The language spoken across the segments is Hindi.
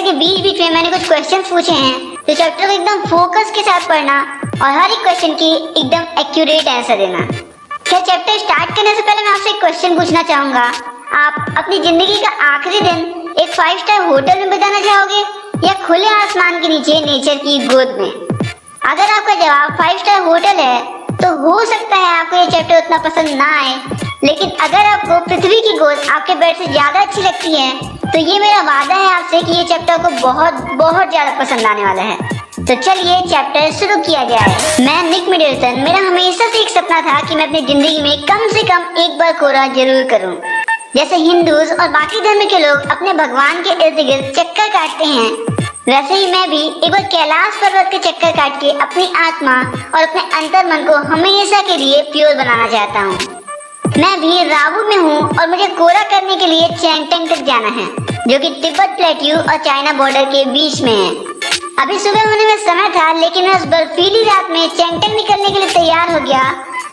कि बीच बीच में मैंने कुछ क्वेश्चन पूछे हैं, तो चैप्टर को एकदम फोकस के साथ पढ़ना और हर एक क्वेश्चन की एकदम एक्यूरेट आंसर देना। क्या चैप्टर स्टार्ट करने से पहले मैं आपसे एक क्वेश्चन पूछना चाहूंगा, आप अपनी जिंदगी का आखिरी दिन एक 5 स्टार होटल में बिताना चाहोगे या खुले आसमान के नीचे नेचर की गोद में? अगर आपका जवाब 5 स्टार होटल है तो हो सकता है आपको ये चैप्टर उतना पसंद ना आए, लेकिन अगर आपको पृथ्वी की गोद आपके बेड से ज्यादा अच्छी लगती है तो ये मेरा वादा है आपसे कि ये चैप्टर आपको बहुत बहुत ज्यादा पसंद आने वाला है। तो चलिए चैप्टर शुरू किया जाए। मैं निक मिडलटन। मेरा हमेशा से एक सपना था कि मैं अपनी जिंदगी में कम से कम एक बार कोरा जरूर करूं। जैसे हिंदूज और बाकी धर्म के लोग अपने भगवान के इर्द गिर्द चक्कर काटते हैं, वैसे ही मैं भी एक बार कैलाश पर्वत के चक्कर काट के अपनी आत्मा और अपने अंतर मन को हमेशा के लिए प्योर बनाना चाहता हूँ। मैं भी रावू में हूँ और मुझे कोरा करने के लिए चैंगटंग तक जाना है, जो कि तिब्बत प्लेट्यू और चाइना बॉर्डर के बीच में है। अभी सुबह होने में समय था, लेकिन मैं उस बर्फीली रात में चैंगटंग निकलने के लिए तैयार हो गया,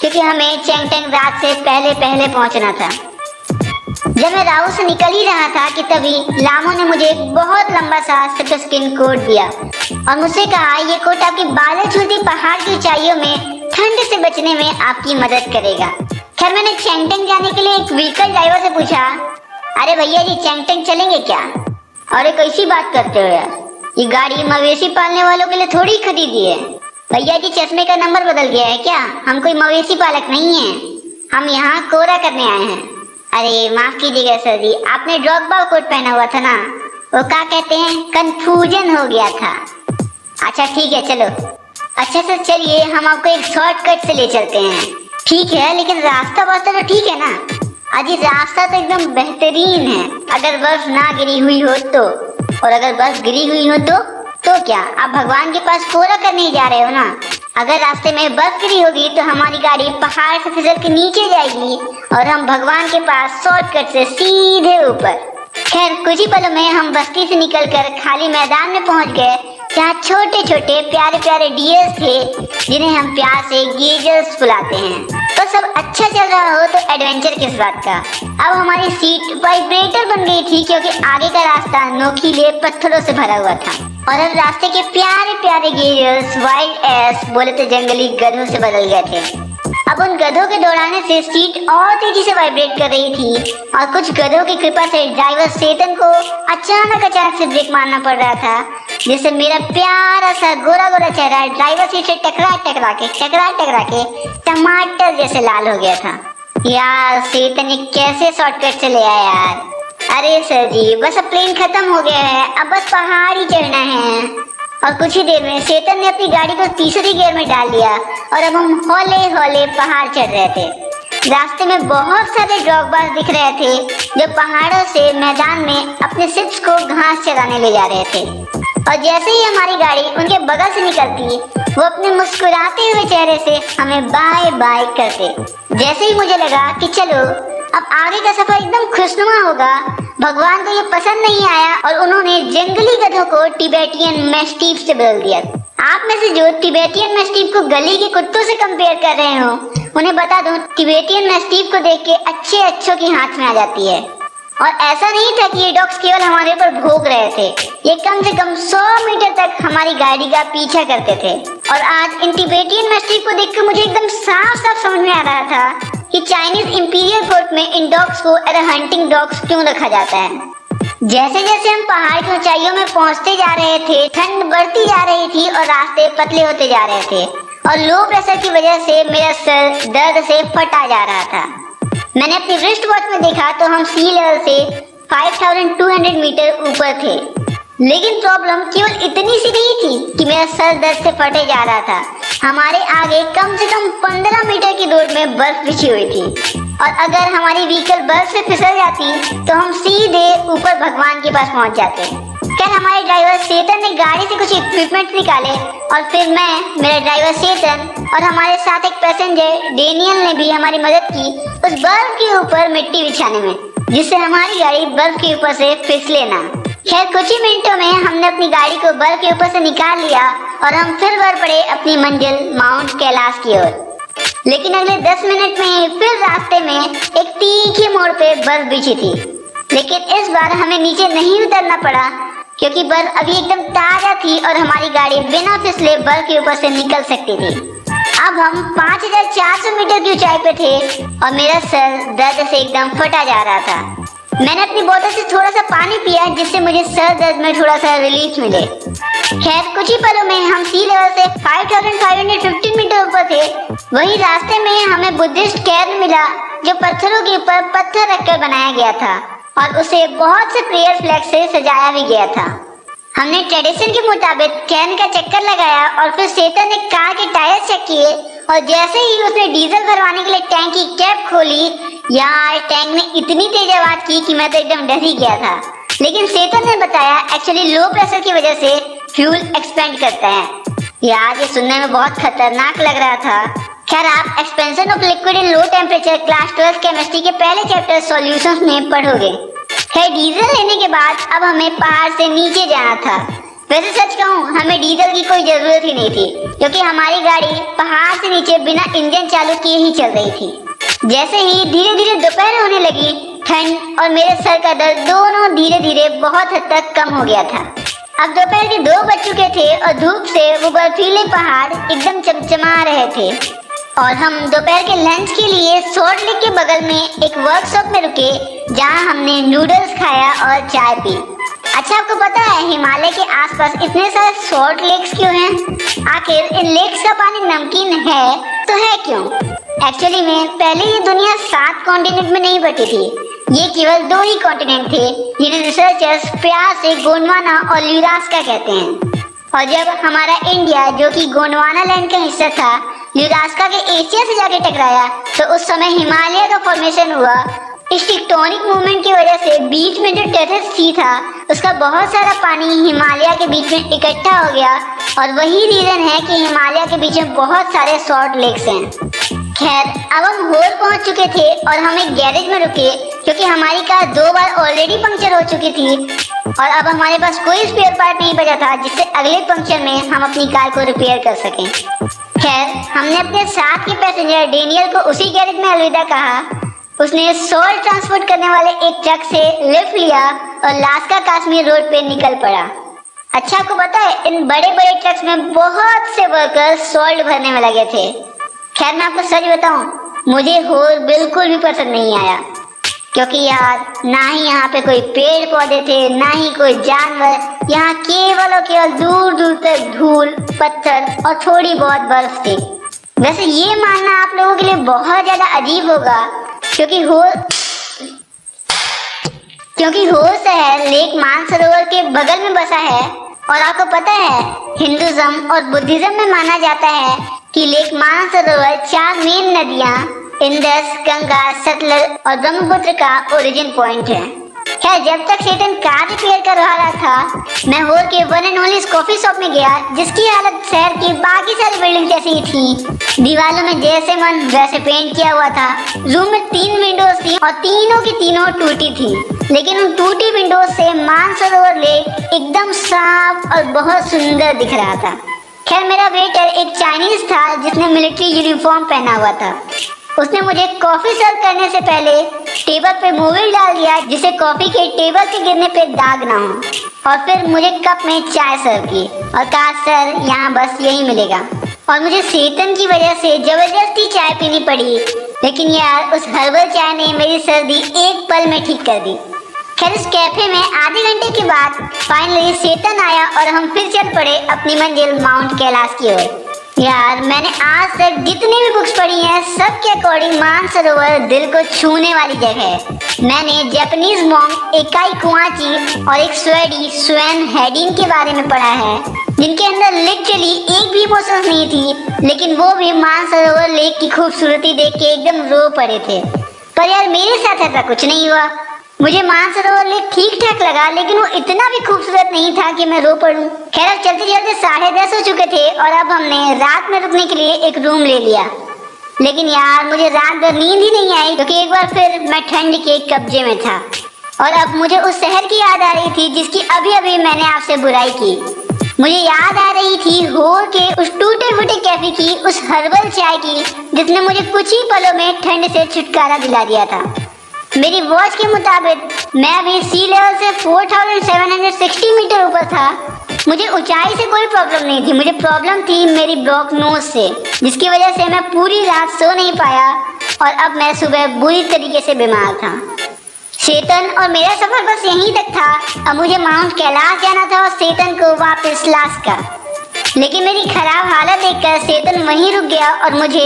क्योंकि हमें चैंगटंग रात से पहले पहले पहुंचना था। जब मैं रावू से निकल ही रहा था कि तभी लामो ने मुझे एक बहुत लंबा सा स्किन कोट दिया और मुझसे कहा, ये कोट आपकी बादल छूती पहाड़ की ऊंचाइयों में ठंड से बचने में आपकी मदद करेगा। खैर मैंने चैंगटंग जाने के लिए एक व्हीकल ड्राइवर से पूछा, अरे भैया जी चैंगटंग चलेंगे क्या? अरे कैसी बात करते हो यार, ये गाड़ी मवेशी पालने वालों के लिए थोड़ी खरीदी है। भैया जी चश्मे का नंबर बदल गया है क्या? हम कोई मवेशी पालक नहीं है, हम यहाँ कोरा करने आए हैं। अरे माफ कीजिएगा सर जी, आपने ड्रॉगबा कोट पहना हुआ था ना, वो क्या कहते हैं कंफ्यूजन हो गया था। अच्छा ठीक है चलो। अच्छा सर चलिए हम आपको एक शॉर्टकट से ले चलते हैं। ठीक है, लेकिन रास्ता तो ठीक है ना? अजी रास्ता तो एकदम बेहतरीन है, अगर बर्फ ना गिरी हुई हो तो। और अगर बर्फ गिरी हुई हो तो क्या आप भगवान के पास कोरा करने ही जा रहे हो ना? अगर रास्ते में बर्फ गिरी होगी तो हमारी गाड़ी पहाड़ से फिसल के नीचे जाएगी और हम भगवान के पास शॉर्टकट से सीधे ऊपर। खैर कुछ ही पलों में हम बस्ती से निकलकर खाली मैदान में पहुंच गए, जहाँ छोटे छोटे प्यारे प्यारे डियर्स थे, जिन्हें हम प्यार से गेजर्स बुलाते हैं। तो सब अच्छा चल रहा हो तो एडवेंचर किस बात का। अब हमारी सीट वाइब्रेटर बन गई थी, क्योंकि आगे का रास्ता नोकीले पत्थरों से भरा हुआ था और अब रास्ते के प्यारे प्यारे गेजर्स वाइल्ड एस बोले तो जंगली गधों से बदल गए थे। अब उन गधों के दौड़ाने से सीट और तेजी से वाइब्रेट कर रही थी और कुछ गधों की कृपा से ड्राइवर चेतन को अचानक से ब्रेक मारना पड़ रहा था, जिससे मेरा प्यारा सा गोरा गोरा चेहरा ड्राइवर सीट से टकरा के टमाटर जैसे लाल हो गया था। यार चेतन कैसे शॉर्टकट से ले आया यार। अरे सर जी बस अब प्लेन खत्म हो गया है, अब बस पहाड़ ही चढ़ना है। और कुछ ही देर में चेतन ने अपनी गाड़ी को तीसरी गियर में डाल दिया और अब हम हौले हौले पहाड़ चढ़ रहे थे। रास्ते में बहुत सारे ड्रॉगबाज दिख रहे थे, जो पहाड़ों से मैदान में अपने शिप्स को घास चराने ले जा रहे थे। और जैसे ही हमारी गाड़ी उनके बगल से निकलती, वो अपने मुस्कुराते हुए चेहरे से हमें बाय बाय करते। जैसे ही मुझे लगा कि चलो अब आगे का सफर एकदम खुशनुमा होगा, भगवान को ये पसंद नहीं आया और उन्होंने जंगली गधों को टिबेटियन मैस्टीफ से बदल दिया। आप में से जो टिबेटियन मैस्टीफ को गली के कुत्तों से कंपेयर कर रहे हो, उन्हें बता दूं टिबेटियन मैस्टीफ को देख के अच्छों की हाथ में आ जाती है। और ऐसा नहीं था कि ये डॉग्स केवल हमारे ऊपर भौंक रहे थे, ये कम से कम 100 मीटर तक हमारी गाड़ी का पीछा करते थे। और आज इन टिबेटियन मैस्टीफ को देखकर मुझे एकदम साफ समझ में आ रहा था कि चाइनीज इंपीरियल कोर्ट में इन डॉग्स को एज हंटिंग डॉग्स क्यों रखा जाता है। जैसे जैसे हम पहाड़ की ऊंचाइयों में पहुंचते जा रहे थे, ठंड बढ़ती जा रही थी और रास्ते पतले होते जा रहे थे और लो प्रेशर की वजह से मेरा सर दर्द से फटा जा रहा था। मैंने अपनी रिस्ट वॉच में देखा तो हम सी लेवल से 5200 मीटर ऊपर थे, लेकिन प्रॉब्लम केवल इतनी सी नहीं थी कि मेरा सर दर्द से फटे जा रहा था। हमारे आगे कम से कम 15 मीटर की दूर में बर्फ बिछी हुई थी और अगर हमारी व्हीकल बर्फ से फिसल जाती तो हम सीधे ऊपर भगवान के पास पहुंच जाते। खैर हमारे ड्राइवर चेतन ने गाड़ी से कुछ इक्विपमेंट निकाले और फिर मैं, मेरा ड्राइवर चेतन और हमारे साथ एक पैसेंजर डेनियल ने भी हमारी मदद की उस बर्फ के ऊपर मिट्टी बिछाने में, जिससे हमारी गाड़ी बर्फ के ऊपर से फिसले ना। खैर कुछ ही मिनटों में हमने अपनी गाड़ी को बर्फ के ऊपर से निकाल लिया और हम फिर बढ़ पड़े अपनी मंजिल माउंट कैलाश की ओर। लेकिन अगले 10 मिनट में ही फिर रास्ते में एक तीखे मोड़ पे बर्फ बिछी थी, लेकिन इस बार हमें नीचे नहीं उतरना पड़ा, क्योंकि बर्फ अभी एकदम ताजा थी और हमारी गाड़ी बिना फिसले बर्फ के ऊपर से निकल सकती थी। अब हम 5400 मीटर की ऊंचाई पे थे और मेरा सर दर्द से एकदम फटा जा रहा था। मैंने अपनी बोतल से थोड़ा सा पानी पिया जिससे मुझे सर दर्द में थोड़ा सा रिलीफ मिले। खैर कुछ ही पलों में हम सी लेवल से 5515 मीटर ऊपर थे। वही रास्ते में हमें बुद्धिस्ट कैर्न मिला जो पत्थरों के ऊपर पत्थर रखकर बनाया गया था और उसे बहुत से प्रेयर फ्लैग से सजाया भी गया था। हमने ट्रेडिशन के मुताबिक कैर्न का चक्कर लगाया और फिर सेतन ने कार के टायर चेक किए और जैसे ही उसने डीजल भरवाने के लिए टैंक की कैप खोली, यार टैंक ने इतनी तेज आवाज की कि मैं तो एकदम डर ही गया था। लेकिन सेतन ने बताया एक्चुअली लो प्रेशर की वजह से फ्यूल एक्सपेंड करता है। यार ये सुनने में बहुत खतरनाक लग रहा था। खैर आप expansion of liquid in low temperature class 12 chemistry के पहले चैप्टर सॉल्यूशंस में पढ़ोगे। खैर डीजल लेने के बाद अब हमें पहाड़ से नीचे जाना था। वैसे सच कहूँ हमें डीजल की कोई जरूरत ही नहीं थी क्योंकि हमारी गाड़ी पहाड़ से नीचे बिना इंजन चालू किए ही चल रही थी। जैसे ही धीरे धीरे दोपहर होने लगी, ठंड और मेरे सर का दर्द दोनों धीरे धीरे बहुत हद तक कम हो गया था। अब दोपहर के 2 बज चुके थे और धूप से वो बर्फीले पहाड़ एकदम चमचमा रहे थे और हम दोपहर के लंच के लिए सॉल्ट लेक के बगल में एक वर्कशॉप में रुके जहाँ हमने नूडल्स खाया और चाय पी। अच्छा आपको पता है हिमालय के आसपास इतने सारे सॉल्ट लेक्स क्यों हैं? आखिर इन लेक्स का पानी नमकीन है तो है क्यों? एक्चुअली में पहले ये दुनिया 7 कॉन्टिनेंट में नहीं बटी थी। ये केवल 2 ही कॉन्टिनेंट थे जिन्हें रिसर्चर्स प्यार से गोंडवाना और यूरास्का कहते हैं। और जब हमारा इंडिया जो कि गोंडवाना लैंड का हिस्सा था यूरास्का के एशिया से जाके टकराया तो उस समय हिमालय का फॉर्मेशन हुआ। इस टेक्टोनिक मूवमेंट की वजह से बीच में जो टेरेस सी था उसका बहुत सारा पानी हिमालय के बीच में इकट्ठा हो गया और वही रीजन है कि हिमालय के बीच में बहुत सारे सॉल्ट लेक्स हैं। खैर अब हम होल पहुंच चुके थे और हम एक गैरेज में रुके क्योंकि हमारी कार 2 बार ऑलरेडी पंक्चर हो चुकी थी और अब हमारे पास कोई स्पेयर पार्ट नहीं बचा था जिससे अगले पंक्चर में हम अपनी कार को रिपेयर कर सकें। खैर हमने अपने साथ के पैसेंजर डेनियल को उसी गैरेज में अलविदा कहा। उसने सॉल्ट ट्रांसपोर्ट करने वाले एक ट्रक से लिफ्ट लिया और लास्का कश्मीर रोड पे निकल पड़ा। अच्छा आपको पता है इन बड़े बड़े ट्रक्स में बहुत से वर्कर्स सॉल्ट भरने में लगे थे। खैर मैं आपको सच बताऊं मुझे होल बिल्कुल भी पसंद नहीं आया क्योंकि यार ना ही यहाँ पे कोई पेड़ पौधे थे ना ही कोई जानवर। यहाँ केवल और केवल दूर दूर तक धूल पत्थर और थोड़ी बहुत बर्फ थी। वैसे ये मानना आप लोगों के लिए बहुत ज्यादा अजीब होगा क्योंकि होल शहर लेक मानसरोवर के बगल में बसा है और आपको पता है हिंदुज्म और बुद्धिज्म में माना जाता है कि लेक मानसरोवर 4 मेन नदियां इंडस, गंगा, सतलज और ब्रह्मपुत्र का ओरिजिन पॉइंट है। खैर जब तक सेतन कार रिपेयर करवा रहा था मैं होल के one and only coffee shop में गया जिसकी हालत शहर की बाकी सारी बिल्डिंग जैसी ही थी। दीवारों में जैसे मन वैसे पेंट किया हुआ था। रूम में 3 विंडोज थी और तीनों की तीनों टूटी थी लेकिन उन टूटी विंडोज से मानसरोवर लेक एकदम साफ और बहुत सुंदर दिख रहा था। खैर मेरा वेटर एक चाइनीज था जिसने मिलिट्री यूनिफॉर्म पहना हुआ था। उसने मुझे कॉफी सर्व करने से पहले टेबल पे मोबिल डाल दिया जिससे कॉफी के टेबल के गिरने पे दाग ना हो और फिर मुझे कप में चाय सर्व की और कहा सर यहाँ बस यही मिलेगा। और मुझे सेतन की वजह से जबरदस्ती चाय पीनी पड़ी लेकिन यार उस हर्बल चाय ने मेरी सर्दी एक पल में ठीक कर दी। खैर उस कैफे में आधे घंटे के बाद फाइनली सेतन आया और हम फिर चल पड़े अपनी मंजिल माउंट कैलाश की ओर। यार मैंने आज तक जितनी भी बुक्स पढ़ी हैं सब के अकॉर्डिंग मानसरोवर दिल को छूने वाली जगह है। मैंने जापानीज मॉन्क एकाई कुआची और एक स्वेडी स्वेन हेडिंग के बारे में पढ़ा है जिनके अंदर लिटरली एक भी इमोशंस नहीं थी लेकिन वो भी मानसरोवर लेक की खूबसूरती देख के एकदम रो पड़े थे। पर यार मेरे साथ ऐसा कुछ नहीं हुआ। मुझे मानसरोवर लेक ठीक ठाक लगा लेकिन वो इतना भी खूबसूरत नहीं था कि मैं रो पड़ूं। खैर अब चलते चलते 10:30 हो चुके थे और अब हमने रात में रुकने के लिए एक रूम ले लिया। लेकिन यार मुझे रात भर नींद ही नहीं आई क्योंकि एक बार फिर मैं ठंड के कब्जे में था और अब मुझे उस शहर की याद आ रही थी जिसकी अभी अभी मैंने आपसे बुराई की। मुझे याद आ रही थी होल के उस टूटे फूटे कैफे की, उस हर्बल चाय की जिसने मुझे कुछ ही पलों में ठंड से छुटकारा दिला दिया था। मेरी वॉच के मुताबिक मैं अभी सी लेवल से 4760 मीटर ऊपर था। मुझे ऊंचाई से कोई प्रॉब्लम नहीं थी, मुझे प्रॉब्लम थी मेरी ब्लॉक नोज से, जिसकी वजह से मैं पूरी रात सो नहीं पाया और अब मैं सुबह बुरी तरीके से बीमार था। चेतन और मेरा सफर बस यहीं तक था। अब मुझे माउंट कैलाश जाना था और चेतन को वापस लास्का। लेकिन मेरी खराब हालत देखकर चेतन वहीं रुक गया और मुझे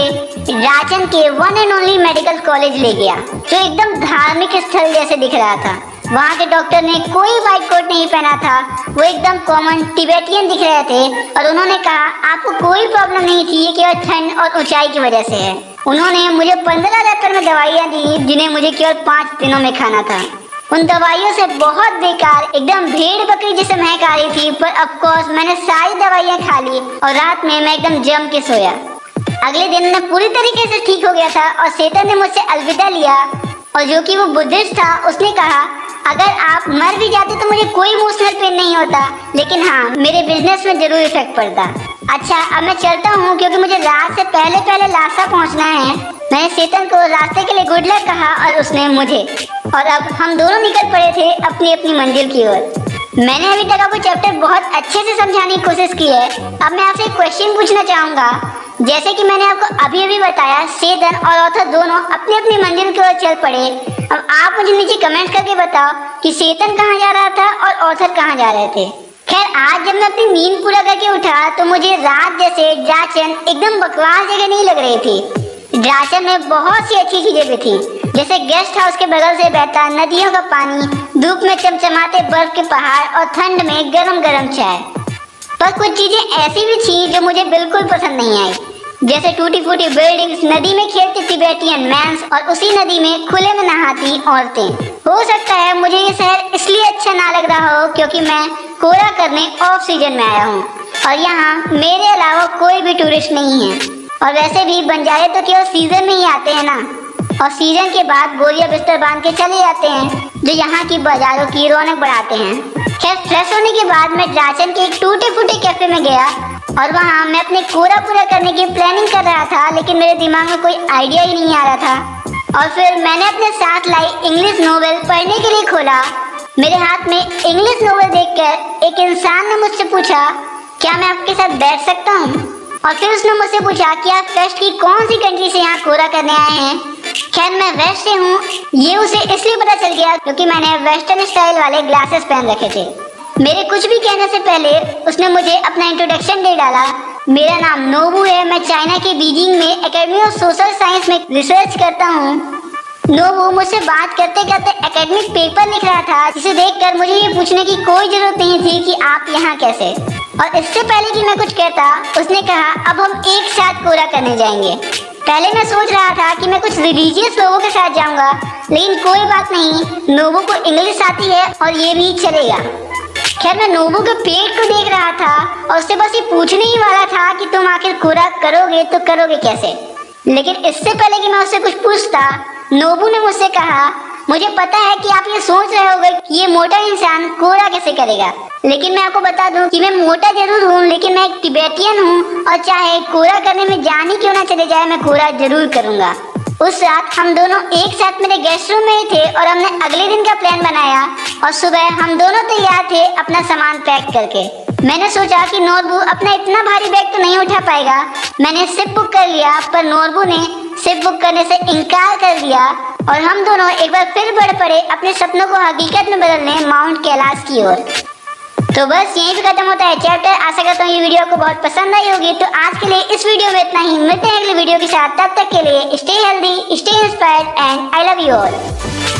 रांची के one and only medical college ले गया, जो एकदम धार्मिक स्थल जैसे दिख रहा था। वहाँ के डॉक्टर ने कोई व्हाइट कोट नहीं पहना था, वो एकदम कॉमन तिब्बतियन दिख रहे थे और उन्होंने कहा आपको कोई प्रॉब्लम नहीं थी, ये केवल ठंड और ऊंचाई की वजह से है। उन्होंने मुझे 15 रैपर में दवाइयाँ दी, जिन्हें मुझे केवल 5 दिनों में खाना था। उन दवाइयों से बहुत बेकार, एकदम भेड़ बकरी जैसे महक आ रही थी, पर ऑफकोर्स मैंने सारी दवाइयाँ खा ली और रात में मैं एकदम जम के सोया। अगले दिन मैं पूरी तरीके से ठीक हो गया था और चेतन ने मुझसे अलविदा लिया, और जो कि वो बुद्धिस्ट था, उसने कहा अगर आप मर भी जाते तो मुझे कोई इमोशनल पेन नहीं होता, लेकिन हाँ मेरे बिजनेस में जरूर इफेक्ट पड़ता। अच्छा अब मैं चलता हूँ क्योंकि मुझे रात से पहले लासा पहुँचना है। मैंने चेतन को रास्ते के लिए गुड लक कहा और उसने मुझे, और अब हम दोनों निकल पड़े थे अपनी अपनी मंजिल की ओर। मैंने अभी तक आपको चैप्टर बहुत अच्छे से समझाने की कोशिश की है। अब मैं आपसे एक क्वेश्चन पूछना चाहूँगा। जैसे कि मैंने आपको अभी बताया, चेतन और ऑथर दोनों अपनी अपनी मंजिल की ओर चल पड़े। अब आप मुझे नीचे कमेंट करके बताओ कि चेतन कहाँ जा रहा था और ऑथर कहाँ जा रहे थे। खैर आज जब मैं अपनी नींद पूरा करके उठा तो मुझे रात जैसे ड्राचन एकदम बकवास जगह नहीं लग रही थी। ड्राचन में बहुत सी अच्छी चीजें भी थी, जैसे गेस्ट हाउस के बगल से बहता नदियों का पानी, धूप में चमचमाते बर्फ के पहाड़ और ठंड में गरम गरम चाय। पर कुछ चीजें ऐसी भी थी जो मुझे बिल्कुल पसंद नहीं आई, जैसे टूटी फूटी बिल्डिंग्स, नदी में खेलते तिब्बतियन मैंस और उसी नदी में खुले में नहाती औरतें। हो सकता है मुझे ये शहर इसलिए अच्छा ना लग रहा हो क्योंकि मैं कोरा करने ऑफ सीजन में आया हूँ और यहाँ मेरे अलावा कोई भी टूरिस्ट नहीं है। और वैसे भी बंजारे तो केवल सीजन में ही आते हैं ना, और सीजन के बाद बोरिया बिस्तर बांध के चले जाते हैं, जो यहाँ की बाजारों की रौनक बढ़ाते हैं। खैर फ्रेश होने के बाद मैं ड्राचन के एक टूटे फूटे कैफे में गया और वहाँ मैं अपने कोरा पूरा करने की प्लानिंग कर रहा था, लेकिन मेरे दिमाग में कोई आइडिया ही नहीं आ रहा था। और फिर मैंने अपने साथ लाई इंग्लिश नोवेल पढ़ने के लिए खोला। मेरे हाथ में इंग्लिश नोवेल देखकर एक इंसान ने मुझसे पूछा क्या मैं आपके साथ बैठ सकता हूँ, और फिर उसने मुझसे पूछा कि आप वेस्ट की कौन सी कंट्री से यहाँ कोरा करने आए हैं। खैर मैं वेस्ट से हूँ, ये उसे इसलिए पता चल गया क्योंकि मैंने वेस्टर्न स्टाइल वाले ग्लासेस पहन रखे थे। मेरे कुछ भी कहने से पहले उसने मुझे अपना इंट्रोडक्शन दे डाला। मेरा नाम नोबू है, मैं चाइना के बीजिंग में एकेडमी ऑफ सोशल साइंस में रिसर्च करता हूँ। नोबू मुझसे बात करते करते एकेडमिक पेपर लिख रहा था, जिसे देखकर मुझे ये पूछने की कोई जरूरत नहीं थी कि आप यहाँ कैसे। और इससे पहले कि मैं कुछ कहता, उसने कहा अब हम एक साथ कोरा करने जाएंगे। पहले मैं सोच रहा था कि मैं कुछ रिलीजियस लोगों के साथ जाऊंगा, लेकिन कोई बात नहीं, नोबू को इंग्लिश आती है और ये भी चलेगा। खैर मैं नोबू के पेट को देख रहा था और उससे बस ये पूछने ही वाला था कि तुम आखिर कोरा करोगे तो करोगे कैसे। लेकिन इससे पहले कि मैं उससे कुछ पूछता, नोबू ने मुझसे कहा मुझे पता है कि आप ये सोच रहे होंगे कि ये मोटा इंसान कोरा कैसे करेगा, लेकिन मैं आपको बता दूं कि मैं मोटा जरूर हूँ, लेकिन मैं एक तिब्बतियन हूँ और चाहे कोरा करने में जान ही क्यों ना चले जाए, मैं कोरा जरूर करूँगा। उस रात हम दोनों एक साथ मेरे गेस्ट रूम में ही थे और हमने अगले दिन का प्लान बनाया और सुबह हम दोनों तैयार थे अपना सामान पैक करके। मैंने सोचा कि नोबू अपना इतना भारी बैग तो नहीं उठा पाएगा। मैंने शिप बुक कर लिया, पर नोबू ने शिप बुक करने से इनकार कर दिया और हम दोनों एक बार फिर बढ़ पड़े अपने सपनों को हकीकत में बदलने माउंट कैलाश की ओर। तो बस यहीं पे खत्म होता है चैप्टर। आशा करता हूँ ये वीडियो आपको बहुत पसंद आई होगी। तो आज के लिए इस वीडियो में इतना ही, मिलते हैं अगले वीडियो के साथ। तब तक के लिए stay healthy, stay inspired and I love you all.